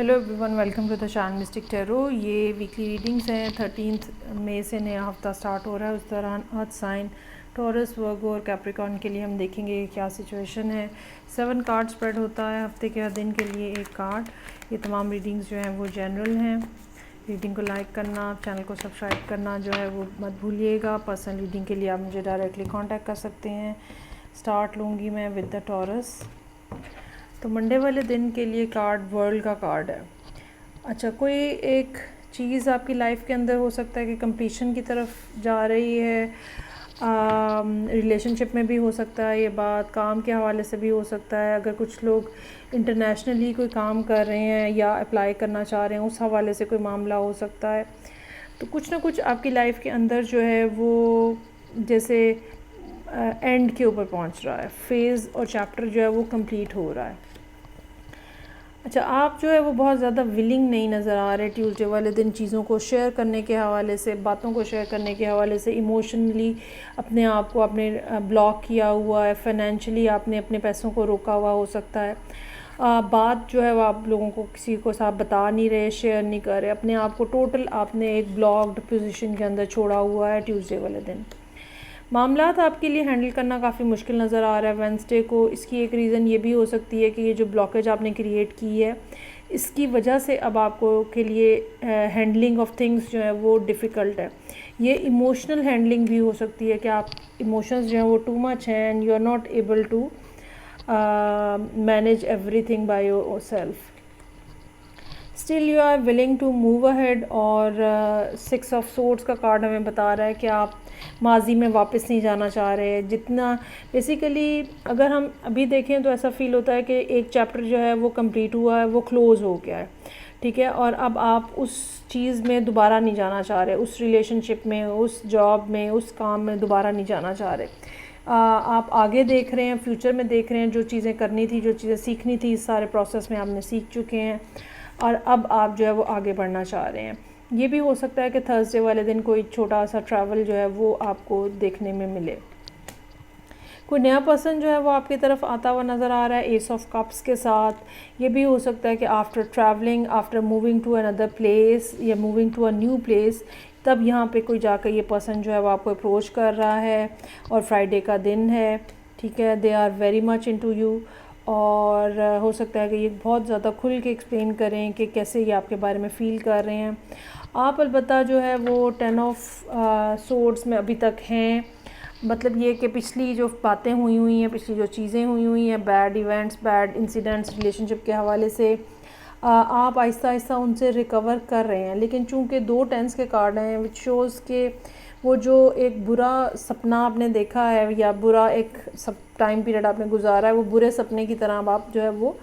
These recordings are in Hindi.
Hello everyone, welcome to the channel mystic tarot. ये वीकली रीडिंग्स हैं। 13 मई से नया हफ्ता स्टार्ट हो रहा है। उस दौरान अर्थ साइन, टॉरस, वर्गो और कैप्रिकॉर्न के लिए हम देखेंगे क्या सिचुएशन है। 7 कार्ड स्प्रेड होता है हफ्ते के हर दिन के लिए एक कार्ड। ये तमाम रीडिंग्स जो हैं वो जनरल हैं। रीडिंग को लाइक करना, चैनल को सब्सक्राइब करना जो है वो मत भूलिएगा। पर्सनल रीडिंग के लिए आप मुझे डायरेक्टली कॉन्टैक्ट कर सकते हैं। स्टार्ट लूँगी मैं विद द टॉरस। तो मंडे वाले दिन के लिए कार्ड वर्ल्ड का कार्ड है। अच्छा, कोई एक चीज़ आपकी लाइफ के अंदर हो सकता है कि कंप्लीशन की तरफ जा रही है। रिलेशनशिप में भी हो सकता है ये बात, काम के हवाले से भी हो सकता है। अगर कुछ लोग इंटरनेशनली कोई काम कर रहे हैं या अप्लाई करना चाह रहे हैं, उस हवाले से कोई मामला हो सकता है। तो कुछ ना कुछ आपकी लाइफ के अंदर जो है वो जैसे एंड के ऊपर पहुंच रहा है। फेज़ और चैप्टर जो है वो कंप्लीट हो रहा है। अच्छा, आप जो है वो बहुत ज़्यादा विलिंग नहीं नज़र आ रहे ट्यूसडे वाले दिन चीज़ों को शेयर करने के हवाले से, बातों को शेयर करने के हवाले से। इमोशनली अपने आप को आपने ब्लॉक किया हुआ है। फाइनेंशियली आपने अपने पैसों को रोका हुआ हो सकता है। बात जो है वो आप लोगों को किसी को साथ बता नहीं रहे, शेयर नहीं कर रहे। अपने आप को टोटल आपने एक ब्लॉक्ड पोजीशन के अंदर छोड़ा हुआ है ट्यूसडे वाले दिन। मामलात आपके लिए हैंडल करना काफ़ी मुश्किल नज़र आ रहा है वेंसडे को। इसकी एक रीज़न ये भी हो सकती है कि ये जो ब्लॉकेज आपने क्रिएट की है, इसकी वजह से अब आपको के लिए हैंडलिंग ऑफ थिंग्स जो है वो डिफ़िकल्ट है। ये इमोशनल हैंडलिंग भी हो सकती है कि आप इमोशंस जो हैं वो टू मच हैं and you are not able to manage everything by yourself. Still you are willing to move ahead. और 6 ऑफ सोर्ड्स का कार्ड हमें बता रहा है कि आप माजी में वापस नहीं जाना चाह रहे। जितना बेसिकली अगर हम अभी देखें तो ऐसा फील होता है कि एक चैप्टर जो है वो कंप्लीट हुआ है, वो क्लोज़ हो गया है, ठीक है। और अब आप उस चीज़ में दोबारा नहीं जाना चाह रहे, उस रिलेशनशिप में, उस जॉब में, उस काम में दोबारा नहीं जाना चाह रहे। आप आगे देख रहे हैं, फ्यूचर में देख रहे हैं। जो चीज़ें करनी थी, जो चीज़ें सीखनी थी, इस सारे प्रोसेस में आपने सीख चुके हैं और अब आप जो है वो आगे बढ़ना चाह रहे हैं। ये भी हो सकता है कि थर्सडे वाले दिन कोई छोटा सा ट्रैवल जो है वो आपको देखने में मिले। कोई नया पर्सन जो है वो आपकी तरफ आता हुआ नज़र आ रहा है एस ऑफ कप्स के साथ। ये भी हो सकता है कि after travelling, after moving to another place या moving to a new place, तब यहाँ पे कोई जाकर ये पर्सन जो है वो आपको अप्रोच कर रहा है। और फ्राइडे का दिन है, ठीक है। They are very much into you. और हो सकता है कि ये बहुत ज़्यादा खुल के एक्सप्लेन करें कि कैसे ये आपके बारे में फ़ील कर रहे हैं। आप अलबत्ता जो है वो 10 ऑफ सोर्ड्स में अभी तक हैं। मतलब ये कि पिछली जो बातें हुई हैं, पिछली जो चीज़ें हुई हैं, bad events, bad incidents relationship के हवाले से, आप आहिस्ता आहिस्ता उनसे रिकवर कर रहे हैं। लेकिन चूंकि 2 टेंस के कार्ड हैं विच शोज़ के वो जो एक बुरा सपना आपने देखा है या बुरा एक सब टाइम पीरियड आपने गुजारा है, वो बुरे सपने की तरह आप जो है वो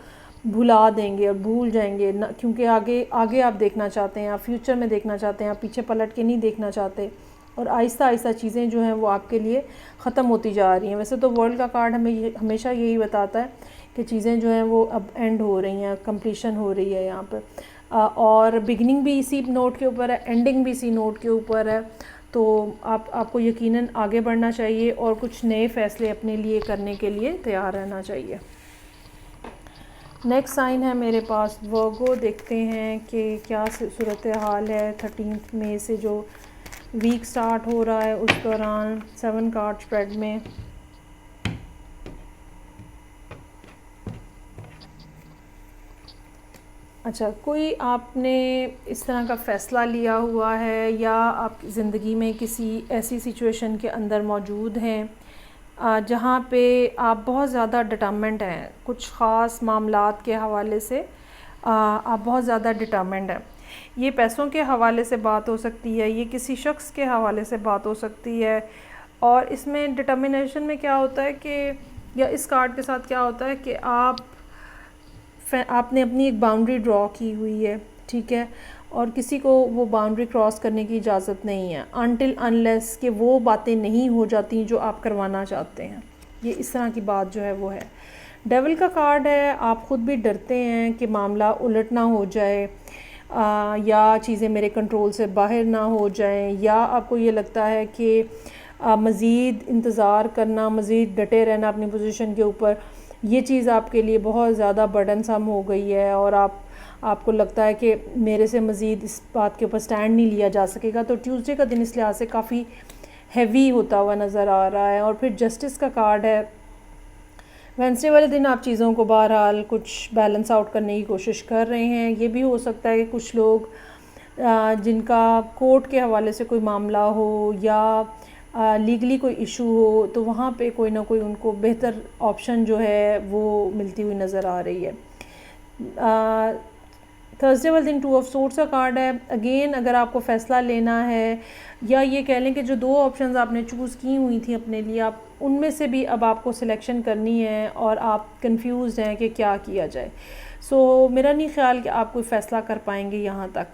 भुला देंगे और भूल जाएंगे ना, क्योंकि आगे आगे आप देखना चाहते हैं, आप फ्यूचर में देखना चाहते हैं, आप पीछे पलट के नहीं देखना चाहते। और आहिस्ता आहिस्ता चीज़ें जो हैं वो आपके लिए ख़त्म होती जा रही हैं। वैसे तो वर्ल्ड का कार्ड हमें हमेशा यही बताता है कि चीज़ें जो हैं वो अब एंड हो रही हैं, कंप्लीशन हो रही है यहाँ पर। और बिगनिंग भी इसी नोट के ऊपर है, एंडिंग भी इसी नोट के ऊपर है। तो आपको यकीनन आगे बढ़ना चाहिए और कुछ नए फ़ैसले अपने लिए करने के लिए तैयार रहना चाहिए। नेक्स्ट साइन है मेरे पास वर्गो। देखते हैं कि क्या सूरत हाल है 13 मई से जो वीक स्टार्ट हो रहा है उस दौरान 7 कार्ड स्प्रेड में। अच्छा, कोई आपने इस तरह का फ़ैसला लिया हुआ है या आप ज़िंदगी में किसी ऐसी सिचुएशन के अंदर मौजूद हैं जहाँ पे आप बहुत ज़्यादा डिटरमेंट हैं, कुछ ख़ास मामलात के हवाले से आप बहुत ज़्यादा डिटरमेंट हैं। ये पैसों के हवाले से बात हो सकती है, ये किसी शख्स के हवाले से बात हो सकती है। और इसमें डिटर्मिनेशन में क्या होता है कि, या इस कार्ड के साथ क्या होता है कि आपने अपनी एक बाउंड्री ड्रॉ की हुई है, ठीक है। और किसी को वो बाउंड्री क्रॉस करने की इजाज़त नहीं है अनटिल अनलेस कि वो बातें नहीं हो जाती जो आप करवाना चाहते हैं। ये इस तरह की बात जो है वो है। डेविल का कार्ड है। आप ख़ुद भी डरते हैं कि मामला उलट ना हो जाए या चीज़ें मेरे कंट्रोल से बाहर ना हो जाएं, या आपको ये लगता है कि मज़ीद इंतज़ार करना, मज़ीद डटे रहना अपनी पोजीशन के ऊपर, ये चीज़ आपके लिए बहुत ज़्यादा बर्डनसम हो गई है और आप आपको लगता है कि मेरे से मज़ीद इस बात के ऊपर स्टैंड नहीं लिया जा सकेगा, तो ट्यूसडे का दिन इस लिहाज से काफ़ी हैवी होता हुआ नज़र आ रहा है। और फिर जस्टिस का कार्ड है। वेडनेसडे वाले दिन आप चीज़ों को बहरहाल कुछ बैलेंस आउट करने की कोशिश कर रहे हैं। ये भी हो सकता है कि कुछ लोग जिनका कोर्ट के हवाले से कोई मामला हो या लीगली कोई इशू हो, तो वहाँ पे कोई ना कोई उनको बेहतर ऑप्शन जो है वो मिलती हुई नज़र आ रही है। थर्सडे वाले दिन 2 ऑफ सोर्ड्स का कार्ड है। अगेन अगर आपको फ़ैसला लेना है, या ये कह लें कि जो 2 ऑप्शंस आपने चूज़ की हुई थी अपने लिए, आप उनमें से भी अब आपको सिलेक्शन करनी है और आप कंफ्यूज हैं कि क्या किया जाए। सो मेरा नहीं ख्याल कि आप कोई फ़ैसला कर पाएंगे यहाँ तक।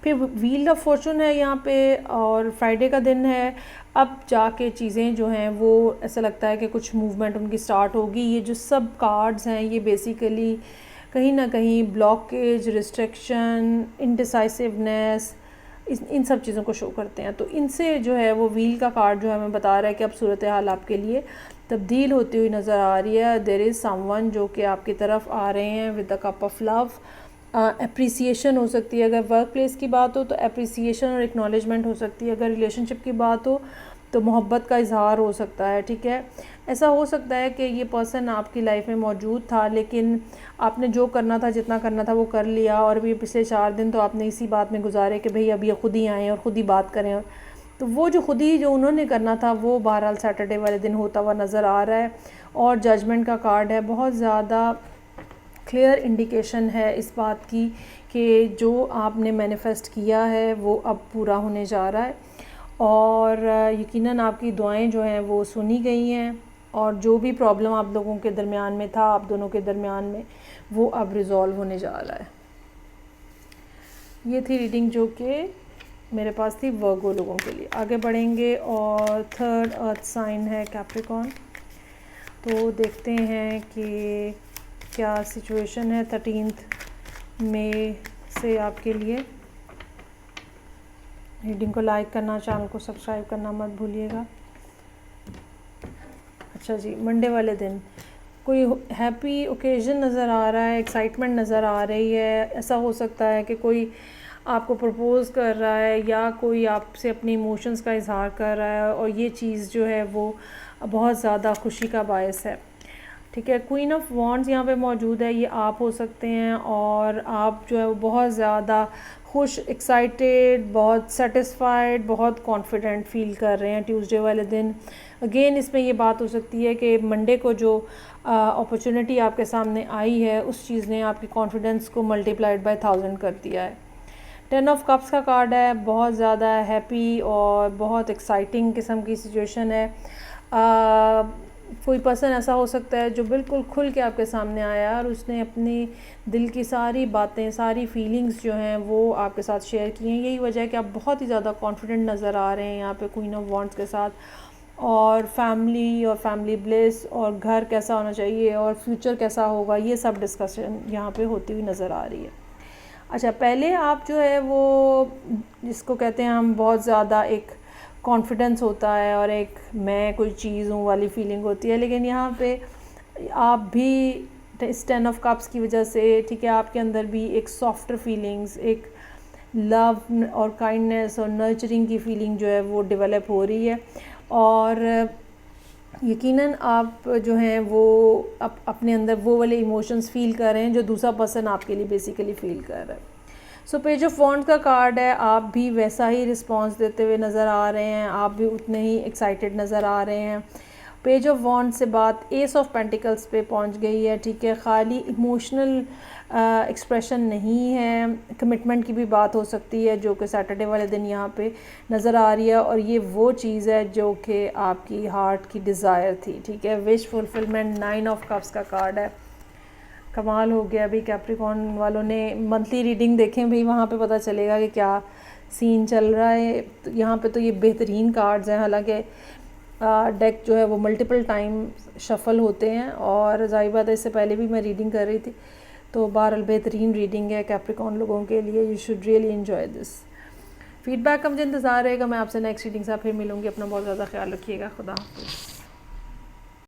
फिर व्हील ऑफ फॉर्चून है यहाँ पे, और फ्राइडे का दिन है। अब जाके चीज़ें जो हैं वो ऐसा लगता है कि कुछ मूवमेंट उनकी स्टार्ट होगी। ये जो सब कार्ड्स हैं ये बेसिकली कहीं ना कहीं ब्लॉकेज, रिस्ट्रिक्शन, इनडिसाइसिवनेस, इन सब चीज़ों को शो करते हैं। तो इनसे जो है वो व्हील का कार्ड जो है हमें बता रहा है कि अब सूरत हाल आपके लिए तब्दील होती हुई नज़र आ रही है। देयर इज़ समवन जो कि आपकी तरफ आ रहे हैं with the cup of love. Appreciation हो सकती है, अगर वर्क प्लेस की बात हो तो अप्रिसिएशन और एक्नॉलेजमेंट हो सकती है। अगर रिलेशनशिप की बात हो तो मोहब्बत का इजहार हो सकता है। ठीक है, ऐसा हो सकता है कि ये पर्सन आपकी लाइफ में मौजूद था, लेकिन आपने जो करना था, जितना करना था वो कर लिया, और अभी पिछले 4 दिन तो आपने इसी बात में गुजारे कि भाई अब ये ख़ुद ही आएँ और ख़ुद ही बात करें। तो वो जो खुद ही जो उन्होंने करना था वो बहरहाल सैटरडे वाले दिन होता हुआ नज़र आ रहा है। और जजमेंट का कार्ड है। बहुत ज़्यादा क्लियर इंडिकेशन है इस बात की कि जो आपने मैनिफेस्ट किया है वो अब पूरा होने जा रहा है, और यकीनन आपकी दुआएं जो हैं वो सुनी गई हैं, और जो भी प्रॉब्लम आप लोगों के दरमियान में था, आप दोनों के दरमियान में, वो अब रिज़ॉल्व होने जा रहा है। ये थी रीडिंग जो कि मेरे पास थी वर्गो लोगों के लिए। आगे बढ़ेंगे, और थर्ड अर्थ साइन है कैप्रिकॉर्न। तो देखते हैं कि क्या सिचुएशन है 13 मई से आपके लिए। रीडिंग को लाइक करना, चैनल को सब्सक्राइब करना मत भूलिएगा। अच्छा जी, मंडे वाले दिन कोई हैप्पी ओकेजन नज़र आ रहा है, एक्साइटमेंट नज़र आ रही है। ऐसा हो सकता है कि कोई आपको प्रपोज़ कर रहा है या कोई आपसे अपने इमोशंस का इजहार कर रहा है, और ये चीज़ जो है वो बहुत ज़्यादा खुशी का बायस है। ठीक है, क्वीन ऑफ वॉन्ड्स यहाँ पे मौजूद है। ये आप हो सकते हैं, और आप जो है वो बहुत ज़्यादा खुश, एक्साइटेड, बहुत सेटिस्फाइड, बहुत कॉन्फिडेंट फील कर रहे हैं ट्यूसडे वाले दिन। अगेन इसमें ये बात हो सकती है कि मंडे को जो अपॉर्चुनिटी आपके सामने आई है उस चीज़ ने आपकी कॉन्फिडेंस को मल्टीप्लाइड बाय 1000 कर दिया है। 10 ऑफ कप्स का कार्ड है। बहुत ज़्यादा हैप्पी और बहुत एक्साइटिंग किस्म की सिचुएशन है। कोई पर्सन ऐसा हो सकता है जो बिल्कुल खुल के आपके सामने आया और उसने अपनी दिल की सारी बातें, सारी फीलिंग्स जो हैं वो आपके साथ शेयर की हैं। यही वजह है कि आप बहुत ही ज़्यादा कॉन्फिडेंट नज़र आ रहे हैं यहाँ पे क्वीन ऑफ वॉन्ड्स के साथ। और फैमिली ब्लिस, और घर कैसा होना चाहिए, और फ्यूचर कैसा होगा, ये सब डिस्कशन यहाँ पे होती हुई नज़र आ रही है। अच्छा, पहले आप जो है वो जिसको कहते हैं हम बहुत ज़्यादा एक कॉन्फिडेंस होता है और एक मैं कोई चीज़ हूँ वाली फीलिंग होती है, लेकिन यहाँ पे आप भी इस 10 ऑफ कप्स की वजह से, ठीक है, आपके अंदर भी एक सॉफ्टर फीलिंग्स, एक लव और काइंडनेस और नर्चरिंग की फीलिंग जो है वो डेवलप हो रही है। और यकीनन आप जो हैं वो अपने अंदर वो वाले इमोशंस फ़ील कर रहे हैं जो दूसरा पर्सन आपके लिए बेसिकली फ़ील कर रहा है। सो पेज ऑफ वॉन्ड्स का कार्ड है। आप भी वैसा ही रिस्पॉन्स देते हुए नज़र आ रहे हैं, आप भी उतने ही एक्साइटेड नज़र आ रहे हैं। पेज ऑफ वॉन्ड से बात एस ऑफ पेंटिकल्स पे पहुंच गई है। ठीक है, खाली इमोशनल एक्सप्रेशन नहीं है, कमिटमेंट की भी बात हो सकती है जो कि सैटरडे वाले दिन यहाँ पे नज़र आ रही है, और ये वो चीज़ है जो कि आपकी हार्ट की डिज़ायर थी। ठीक है, विश फुलफिलमेंट। 9 ऑफ कप्स का कार्ड है। कमाल हो गया। अभी कैप्रिकॉर्न वालों ने मंथली रीडिंग देखें भाई, वहाँ पे पता चलेगा कि क्या सीन चल रहा है। तो यहाँ पे तो ये बेहतरीन कार्ड्स हैं, हालांकि डेक जो है वो मल्टीपल टाइम शफ़ल होते हैं, और ज़ाहिर बात है इससे पहले भी मैं रीडिंग कर रही थी, तो बहरहाल बेहतरीन रीडिंग है कैप्रिकॉर्न लोगों के लिए। You should really enjoy this. Feedback का मुझे इंतज़ार रहेगा। मैं आपसे नेक्स्ट रीडिंग से फिर मिलूँगी। अपना बहुत ज़्यादा ख्याल रखिएगा। खुदा हाफ़िज़।